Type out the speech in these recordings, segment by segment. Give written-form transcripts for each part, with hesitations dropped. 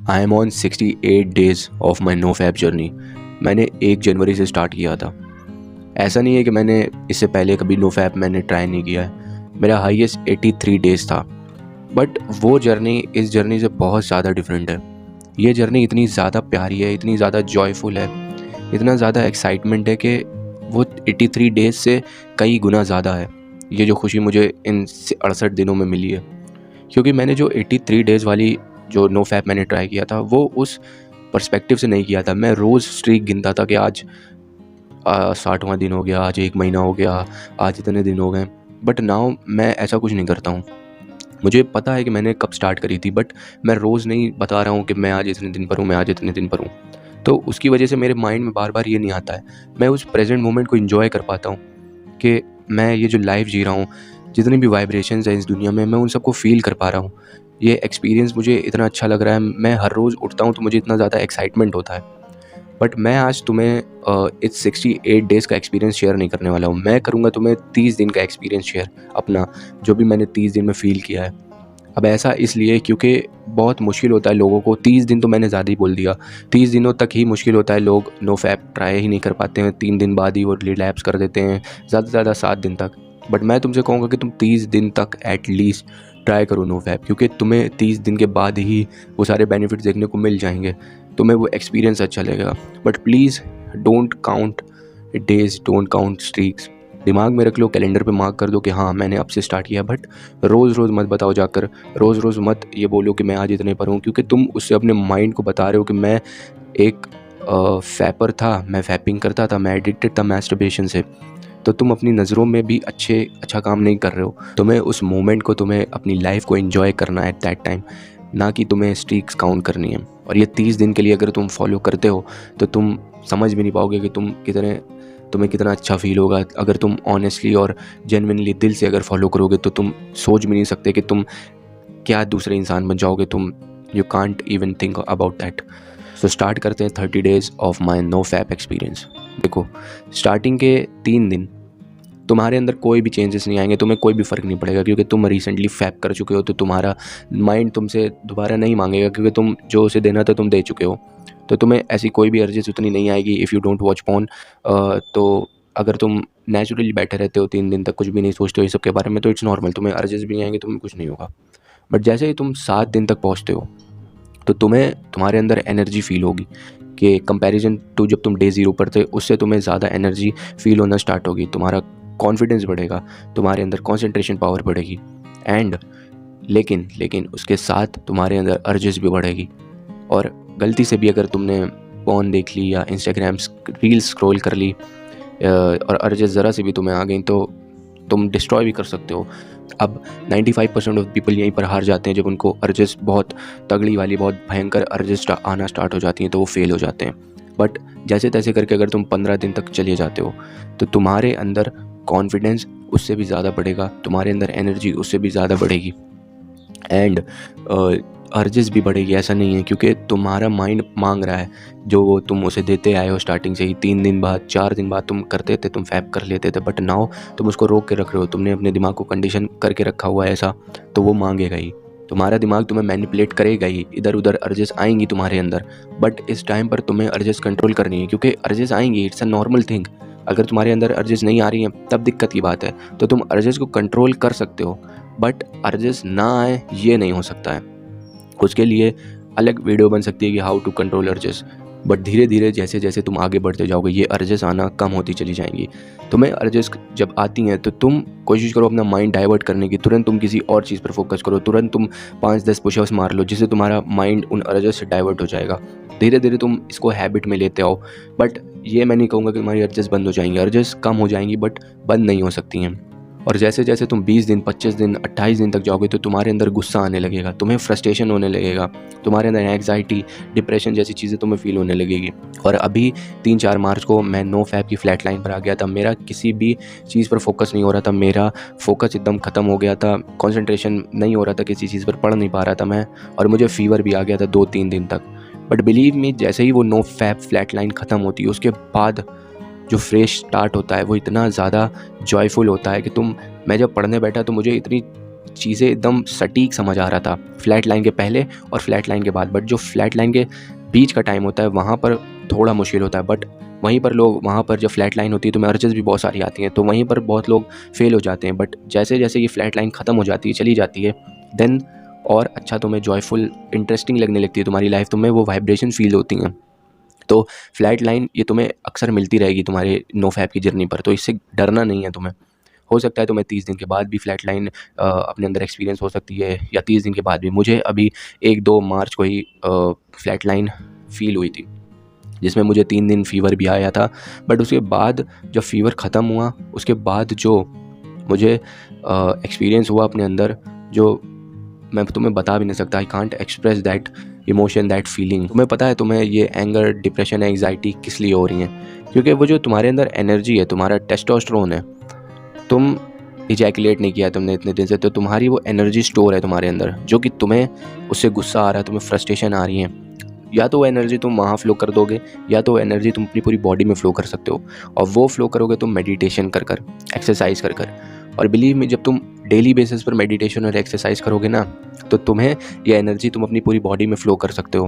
I am on 68 days of my no fap journey. मैंने 1 जनवरी से start किया था। ऐसा नहीं है कि मैंने इससे पहले कभी नो फैप मैंने ट्राई नहीं किया है। मेरा हाईएस्ट 83 डेज़ था। बट वो जर्नी इस जर्नी से बहुत ज़्यादा डिफरेंट है। ये जर्नी इतनी ज़्यादा प्यारी है, इतनी ज़्यादा जॉयफुल है, इतना ज़्यादा एक्साइटमेंट है कि वो 83 डेज़ से कई गुना ज़्यादा है ये जो खुशी मुझे इन 68 दिनों में मिली है। क्योंकि मैंने जो 83 डेज़ वाली जो नो फैप मैंने ट्राई किया था वो उस पर्सपेक्टिव से नहीं किया था। मैं रोज़ स्ट्रीक गिनता था कि आज 60वां दिन हो गया, आज 1 महीना हो गया, आज इतने दिन हो गए। बट नाउ मैं ऐसा कुछ नहीं करता हूँ। मुझे पता है कि मैंने कब स्टार्ट करी थी, बट मैं रोज़ नहीं बता रहा हूँ कि मैं आज इतने दिन पर हूँ, मैं आज इतने दिन पर हूँ। तो उसकी वजह से मेरे माइंड में बार बार ये नहीं आता है। मैं उस प्रेजेंट मोमेंट को इन्जॉय कर पाता हूँ कि मैं ये जो लाइफ जी रहा हूँ, जितनी भी वाइब्रेशंस हैं इस दुनिया में, मैं उन सबको फ़ील कर पा रहा हूँ। ये एक्सपीरियंस मुझे इतना अच्छा लग रहा है। मैं हर रोज़ उठता हूँ तो मुझे इतना ज़्यादा एक्साइटमेंट होता है। बट मैं आज तुम्हें इस 68 डेज़ का एक्सपीरियंस शेयर नहीं करने वाला हूँ। मैं करूँगा तुम्हें 30 दिन का एक्सपीरियंस शेयर, अपना जो भी मैंने 30 दिन में फ़ील किया है। अब ऐसा इसलिए क्योंकि बहुत मुश्किल होता है लोगों को, 30 दिन तो मैंने ज़्यादा ही बोल दिया, 30 दिनों तक ही मुश्किल होता है। लोग नो फैप ट्राई ही नहीं कर पाते हैं, 3 दिन बाद ही वो रिलैप्स कर देते हैं, ज़्यादा से ज़्यादा 7 दिन तक। बट मैं तुमसे कहूँगा कि तुम 30 दिन तक एटलीस्ट ट्राई करो नो फैप, क्योंकि तुम्हें 30 दिन के बाद ही वो सारे बेनिफिट्स देखने को मिल जाएंगे, तुम्हें वो एक्सपीरियंस अच्छा लगेगा। But please don't count days, don't count streaks. दिमाग में रख लो, कैलेंडर पे मार्क कर दो कि हाँ मैंने अब से स्टार्ट किया। बट रोज़ रोज़ मत बताओ जाकर, रोज़ रोज़ मत ये बोलो कि मैं आज इतने पर हूँ, क्योंकि तुम उससे अपने माइंड को बता रहे हो कि मैं एक फैपर था, मैं फैपिंग करता था, मैं एडिक्टेड था मैस्टरबेशन से। तो तुम अपनी नज़रों में भी अच्छा काम नहीं कर रहे हो। तुम्हें उस मोमेंट को, तुम्हें अपनी लाइफ को एंजॉय करना है एट दैट टाइम, ना कि तुम्हें स्ट्रीक्स काउंट करनी है। और ये 30 दिन के लिए अगर तुम फॉलो करते हो तो तुम समझ भी नहीं पाओगे कि तुम्हें कितना अच्छा फील होगा। अगर तुम ऑनेस्टली और जेन्युइनली दिल से अगर फॉलो करोगे तो तुम सोच भी नहीं सकते कि तुम क्या दूसरे इंसान बन जाओगे। तुम you can't even think about that. So start करते हैं 30 days of my no fap experience. देखो, स्टार्टिंग के 3 दिन तुम्हारे अंदर कोई भी चेंजेस नहीं आएंगे, तुम्हें कोई भी फ़र्क नहीं पड़ेगा, क्योंकि तुम रिसेंटली फैप कर चुके हो। तो तुम्हारा माइंड तुमसे दोबारा नहीं मांगेगा, क्योंकि तुम जो उसे देना था तुम दे चुके हो। तो तुम्हें ऐसी कोई भी अर्जेस उतनी नहीं आएगी if you don't watch porn. तो अगर तुम नेचुरली बैठे रहते हो 3 दिन तक, कुछ भी नहीं सोचते हो इस सब के बारे में, तो इट्स नॉर्मल, तुम्हें अर्जेस भी नहीं आएंगे, तुम्हें कुछ नहीं होगा। बट जैसे ही तुम 7 दिन तक पहुँचते हो तो तुम्हारे अंदर एनर्जी फील होगी कि कंपैरिजन टू जब तुम डे 0 पर थे, उससे तुम्हें ज़्यादा एनर्जी फील होना स्टार्ट होगी। तुम्हारा कॉन्फिडेंस बढ़ेगा, तुम्हारे अंदर कंसंट्रेशन पावर बढ़ेगी। एंड लेकिन उसके साथ तुम्हारे अंदर अर्जेस भी बढ़ेगी। और गलती से भी अगर तुमने पॉर्न देख ली या इंस्टाग्राम रील्स स्क्रॉल कर ली और अर्जेस ज़रा से भी तुम्हें आ गई, तो तुम डिस्ट्रॉय भी कर सकते हो। अब 95% ऑफ पीपल यहीं पर हार जाते हैं जब उनको अर्जेस बहुत तगड़ी वाली, बहुत भयंकर अर्जेस आना स्टार्ट हो जाती हैं, तो वो फेल हो जाते हैं। बट जैसे तैसे करके अगर तुम 15 दिन तक चले जाते हो तो तुम्हारे अंदर कॉन्फिडेंस उससे भी ज़्यादा बढ़ेगा, तुम्हारे अंदर एनर्जी उससे भी ज़्यादा बढ़ेगी, एंड अर्जेस भी बढ़ेगी। ऐसा नहीं है, क्योंकि तुम्हारा माइंड मांग रहा है जो वो तुम उसे देते आए हो स्टार्टिंग से ही। 3 दिन बाद, 4 दिन बाद तुम करते थे, तुम फैप कर लेते थे, बट नाउ तुम उसको रोक के रख रहे हो। तुमने अपने दिमाग को कंडीशन करके रखा हुआ है ऐसा, तो वो मांगेगा ही। तुम्हारा दिमाग तुम्हें मैनिपुलेट करेगा ही, इधर उधर अर्जेस आएंगी तुम्हारे अंदर। बट इस टाइम पर तुम्हें अर्जेस कंट्रोल करनी है, क्योंकि अर्जेस आएंगी, इट्स अ नॉर्मल थिंग। अगर तुम्हारे अंदर अर्जेस नहीं आ रही हैं तब दिक्कत की बात है। तो तुम अर्जेस को कंट्रोल कर सकते हो, बट अर्जेस ना आए ये नहीं हो सकता है। उसके लिए अलग वीडियो बन सकती है कि how to control urges. But धीरे धीरे जैसे जैसे तुम आगे बढ़ते जाओगे ये अर्जेस आना कम होती चली जाएंगी। तुम्हें अर्जेस जब आती हैं तो तुम कोशिश करो अपना माइंड डाइवर्ट करने की, तुरंत तुम किसी और चीज़ पर फोकस करो, तुरंत तुम 5-10 पुशअप्स मार लो, जिससे तुम्हारा माइंड उन अर्जेस से डाइवर्ट हो जाएगा। धीरे धीरे तुम इसको हैबिट में लेते आओ। बट ये मैं नहीं कहूँगा कि तुम्हारी अर्जेस बंद हो जाएंगी, अर्जेस कम हो जाएंगी बट बंद नहीं हो सकती हैं। और जैसे जैसे तुम 20 दिन, 25 दिन, 28 दिन तक जाओगे तो तुम्हारे अंदर गुस्सा आने लगेगा, तुम्हें फ्रस्ट्रेशन होने लगेगा, तुम्हारे अंदर एंग्जाइटी, डिप्रेशन जैसी चीज़ें तुम्हें फील होने लगेगी। और अभी 3-4 मार्च को मैं नो फैप की फ्लैट लाइन पर आ गया था। मेरा किसी भी चीज़ पर फोकस नहीं हो रहा था, मेरा फोकस एकदम ख़त्म हो गया था, कंसंट्रेशन नहीं हो रहा था, किसी चीज़ पर पढ़ नहीं पा रहा था मैं, और मुझे फीवर भी आ गया था 2-3 दिन तक। बट बिलीव मी, जैसे ही वो नो फैप फ्लैट लाइन ख़त्म होती है उसके बाद जो फ्रेश स्टार्ट होता है वो इतना ज़्यादा जॉयफुल होता है कि मैं जब पढ़ने बैठा तो मुझे इतनी चीज़ें एकदम सटीक समझ आ रहा था फ्लैट लाइन के पहले और फ्लैट लाइन के बाद। बट जो फ्लैट लाइन के बीच का टाइम होता है वहाँ पर थोड़ा मुश्किल होता है। बट वहीं पर लोग, वहाँ पर जब फ्लैट लाइन होती है तो में अर्जेस भी बहुत सारी आती हैं, तो वहीं पर बहुत लोग फेल हो जाते हैं। बट जैसे जैसे ये फ्लैट लाइन ख़त्म हो जाती है, चली जाती है, देन और अच्छा तुम्हें जॉयफुल, इंटरेस्टिंग लगने लगती है तुम्हारी लाइफ, तुम्हें वो वाइब्रेशन फील होती हैं। तो फ्लैट लाइन ये तुम्हें अक्सर मिलती रहेगी तुम्हारे नो फैप की जर्नी पर, तो इससे डरना नहीं है तुम्हें। हो सकता है तुम्हें 30 दिन के बाद भी फ्लैट लाइन अपने अंदर एक्सपीरियंस हो सकती है, या 30 दिन के बाद भी। मुझे अभी 1-2 मार्च को ही फ्लैट लाइन फ़ील हुई थी, जिसमें मुझे 3 दिन फ़ीवर भी आया था। बट उसके बाद जब फ़ीवर ख़त्म हुआ, उसके बाद जो मुझे एक्सपीरियंस हुआ अपने अंदर, जो मैं तुम्हें बता भी नहीं सकता। I can't express that emotion, that feeling. तुम्हें पता है तुम्हें ये एंगर, डिप्रेशन, एंग्जाइटी किस लिए हो रही हैं? क्योंकि वो जो तुम्हारे अंदर एनर्जी है, तुम्हारा टेस्टोस्टेरोन है, तुम इजैकुलेट नहीं किया तुमने इतने दिन से, तो तुम्हारी वो एनर्जी स्टोर है तुम्हारे अंदर, जो कि तुम्हें उससे गुस्सा आ रहा है, तुम्हें फ्रस्ट्रेशन आ रही है। या तो वो एनर्जी तुम वहाँ फ्लो कर दोगे, या तो वो एनर्जी तुम अपनी पूरी बॉडी में फ़्लो कर सकते हो। और वो फ्लो करोगे तुम मेडिटेशन कर कर, एक्सरसाइज कर कर। और बिलीव मी, जब तुम डेली बेसिस पर मेडिटेशन और एक्सरसाइज करोगे ना, तो तुम्हें ये एनर्जी तुम अपनी पूरी बॉडी में फ़्लो कर सकते हो।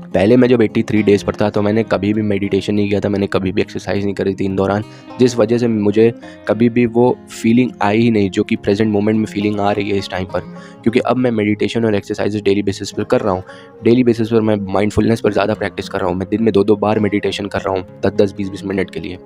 पहले मैं जब 83 डेज़ पर था तो मैंने कभी भी मेडिटेशन नहीं किया था, मैंने कभी भी एक्सरसाइज नहीं करी थी इन दौरान, जिस वजह से मुझे कभी भी वो फीलिंग आई ही नहीं जो कि प्रेजेंट मोमेंट में फीलिंग आ रही है इस टाइम पर। क्योंकि अब मैं मेडिटेशन और एक्सरसाइज डेली बेसिस पर कर रहा हूँ। डेली बेसिस पर मैं माइंडफुलनेस पर ज़्यादा प्रैक्टिस कर रहा हूँ। मैं दिन में 2-2 बार मेडिटेशन कर रहा हूँ 10-10, 20-20 मिनट के लिए।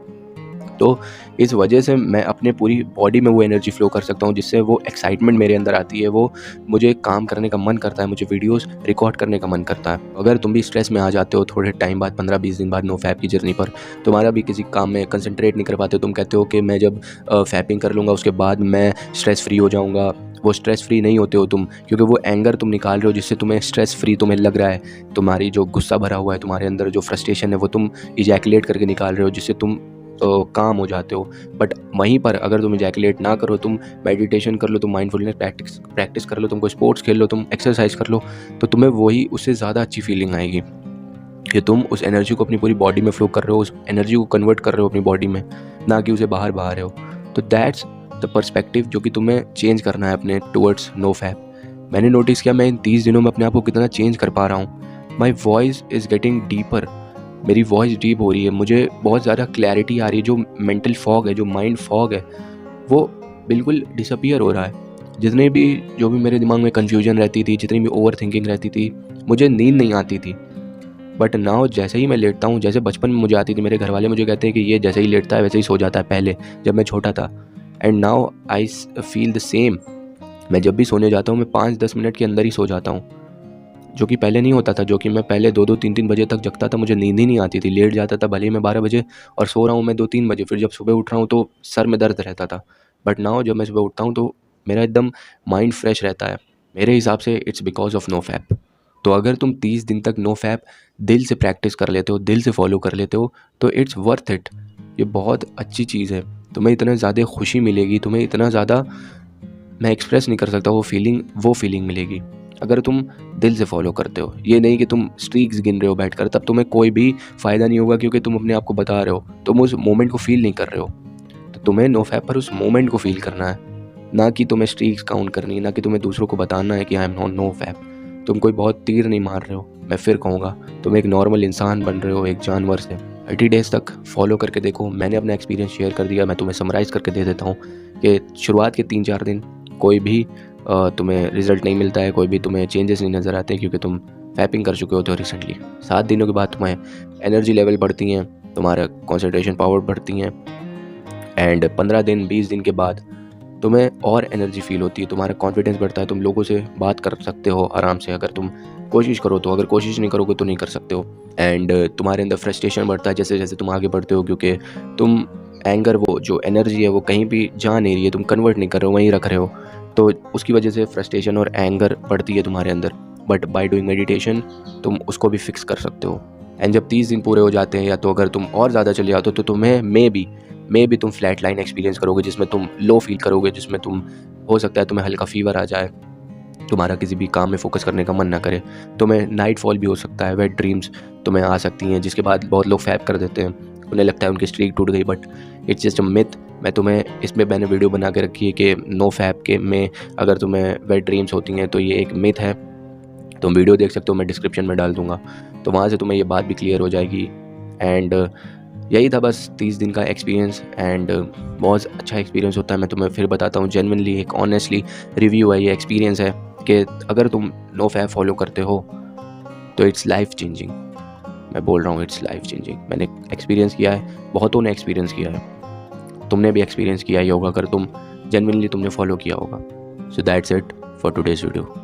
तो इस वजह से मैं अपने पूरी बॉडी में वो एनर्जी फ़्लो कर सकता हूँ, जिससे वो एक्साइटमेंट मेरे अंदर आती है, वो मुझे काम करने का मन करता है, मुझे वीडियोस रिकॉर्ड करने का मन करता है। अगर तुम भी स्ट्रेस में आ जाते हो थोड़े टाइम बाद, 15-20 दिन बाद नो फैप की जर्नी पर, तुम्हारा भी किसी काम में कंसंट्रेट नहीं कर पाते, तुम कहते हो कि मैं जब फैपिंग कर लूँगा उसके बाद मैं स्ट्रेस फ्री हो जाऊँगा। वो स्ट्रेस फ्री नहीं होते हो तुम, क्योंकि वो एंगर तुम निकाल रहे हो जिससे तुम्हें स्ट्रेस फ्री तुम्हें लग रहा है। तुम्हारी जो गुस्सा भरा हुआ है तुम्हारे अंदर, जो फ्रस्ट्रेशन है, वो तुम इजैकुलेट करके निकाल रहे हो, जिससे तुम काम हो जाते हो। बट वहीं पर अगर तुम इजैकुलेट ना करो, तुम मेडिटेशन कर लो, तुम माइंडफुलनेस प्रैक्टिस कर लो, तुम कोई स्पोर्ट्स खेल लो, तुम एक्सरसाइज कर लो, तो तुम्हें वही उससे ज़्यादा अच्छी फीलिंग आएगी कि तुम उस एनर्जी को अपनी पूरी बॉडी में फ्लो कर रहे हो, उस एनर्जी को कन्वर्ट कर रहे हो अपनी बॉडी में, ना कि उसे बाहर बहा रहे हो। तो दैट्स द पर्सपेक्टिव जो कि तुम्हें चेंज करना है अपने टुवर्ड्स नो फैप। मैंने नोटिस किया मैं इन 30 दिनों में अपने आप को कितना चेंज कर पा रहा हूँ। My voice is getting deeper, मेरी वॉइस डीप हो रही है, मुझे बहुत ज़्यादा क्लैरिटी आ रही है। जो मेंटल फॉग है, जो माइंड फॉग है, वो बिल्कुल डिसअपीयर हो रहा है। जितने भी जो भी मेरे दिमाग में कन्फ्यूजन रहती थी, जितनी भी ओवर थिंकिंग रहती थी, मुझे नींद नहीं आती थी। बट नाउ जैसे ही मैं लेटता हूँ, जैसे बचपन में मुझे आती थी, मेरे घर वाले मुझे कहते हैं कि ये जैसे ही लेटता है वैसे ही सो जाता है पहले, जब मैं छोटा था। And now I feel the same. मैं जब भी सोने जाता हूँ मैं 5-10 मिनट के अंदर ही सो जाता हूँ, जो कि पहले नहीं होता था। जो कि मैं पहले 2-2, 3-3 बजे तक जगता था, मुझे नींद ही नहीं आती थी, लेट जाता था भले ही मैं 12 बजे, और सो रहा हूँ मैं 2-3 बजे। फिर जब सुबह उठ रहा हूँ तो सर में दर्द रहता था। बट नाउ जब मैं सुबह उठता हूँ तो मेरा एकदम माइंड फ्रेश रहता है। मेरे हिसाब से it's because of no fap. तो अगर तुम 30 दिन तक नो फैप दिल से प्रैक्टिस कर लेते हो, दिल से फॉलो कर लेते हो, तो इट्स वर्थ इट। ये बहुत अच्छी चीज़ है। तुम्हें इतना ज़्यादा खुशी मिलेगी, तुम्हें इतना ज़्यादा, मैं एक्सप्रेस नहीं कर सकता वो फीलिंग मिलेगी अगर तुम दिल से फॉलो करते हो। ये नहीं कि तुम स्ट्रीक्स गिन रहे हो बैठकर, तब तुम्हें कोई भी फ़ायदा नहीं होगा, क्योंकि तुम अपने आप को बता रहे हो, तुम उस मोमेंट को फील नहीं कर रहे हो। तो तुम्हें नो फैप पर उस मोमेंट को फील करना है, ना कि तुम्हें स्ट्रीक्स काउंट करनी है, ना कि तुम्हें दूसरों को बताना है कि I am not know fap. तुम कोई बहुत तीर नहीं मार रहे हो, मैं फिर कहूँगा तुम एक नॉर्मल इंसान बन रहे हो, एक जानवर से। 30 डेज़ तक फॉलो करके देखो। मैंने अपना एक्सपीरियंस शेयर कर दिया, मैं तुम्हें समराइज़ करके दे देता हूँ कि शुरुआत के 3-4 दिन कोई भी तुम्हें रिज़ल्ट नहीं मिलता है, कोई भी तुम्हें चेंजेस नहीं नज़र आते, क्योंकि तुम फैपिंग कर चुके होते हो रिसेंटली। 7 दिनों के बाद तुम्हें एनर्जी लेवल बढ़ती हैं, तुम्हारा कंसंट्रेशन पावर बढ़ती हैं, एंड 15 दिन 20 दिन के बाद तुम्हें और एनर्जी फील होती है, तुम्हारा कॉन्फिडेंस बढ़ता है, तुम लोगों से बात कर सकते हो आराम से, अगर तुम कोशिश करो तो। अगर कोशिश नहीं करोगे तो नहीं कर सकते हो। एंड तुम्हारे अंदर फ्रस्ट्रेशन बढ़ता है जैसे जैसे तुम आगे बढ़ते हो, क्योंकि तुम एंगर, वो जो एनर्जी है वो कहीं भी जा नहीं रही है, तुम कन्वर्ट नहीं कर रहे हो, वहीं रख रहे हो, तो उसकी वजह से फ्रस्ट्रेशन और एंगर बढ़ती है तुम्हारे अंदर। बट बाय डूइंग मेडिटेशन तुम उसको भी फिक्स कर सकते हो। एंड जब 30 दिन पूरे हो जाते हैं, या तो अगर तुम और ज़्यादा चले जाते हो, तो तुम्हें मे भी तुम फ्लैट लाइन एक्सपीरियंस करोगे, जिसमें तुम लो फील करोगे, जिसमें तुम, हो सकता है तुम्हें हल्का फीवर आ जाए, तुम्हारा किसी भी काम में फोकस करने का मन ना करे, तुम्हें नाइट फॉल भी हो सकता है, वेट ड्रीम्स तुम्हें आ सकती हैं, जिसके बाद बहुत लोग फैप कर देते हैं। उन्हें लगता है उनकी स्ट्रीक टूट गई, but it's just a myth. मैंने वीडियो बना के रखी है कि नो फैप के में अगर तुम्हें वेट ड्रीम्स होती हैं तो ये एक मिथ है। तुम वीडियो देख सकते हो, मैं डिस्क्रिप्शन में डाल दूँगा, तो वहाँ से तुम्हें ये बात भी क्लियर हो जाएगी। एंड यही था बस 30 दिन का एक्सपीरियंस, एंड बहुत अच्छा एक्सपीरियंस होता है। मैं तुम्हें फिर बताता हूँ, जेन्युइनली एक ऑनेस्टली रिव्यू है, ये एक्सपीरियंस है कि अगर तुम नो फैप फॉलो करते हो तो इट्स लाइफ चेंजिंग। मैं बोल रहा हूँ, इट्स लाइफ चेंजिंग। मैंने एक्सपीरियंस किया है, बहुतों ने एक्सपीरियंस किया है, तुमने भी एक्सपीरियंस किया ही होगा अगर तुम जेन्युइनली तुमने फॉलो किया होगा। So that's it for today's video.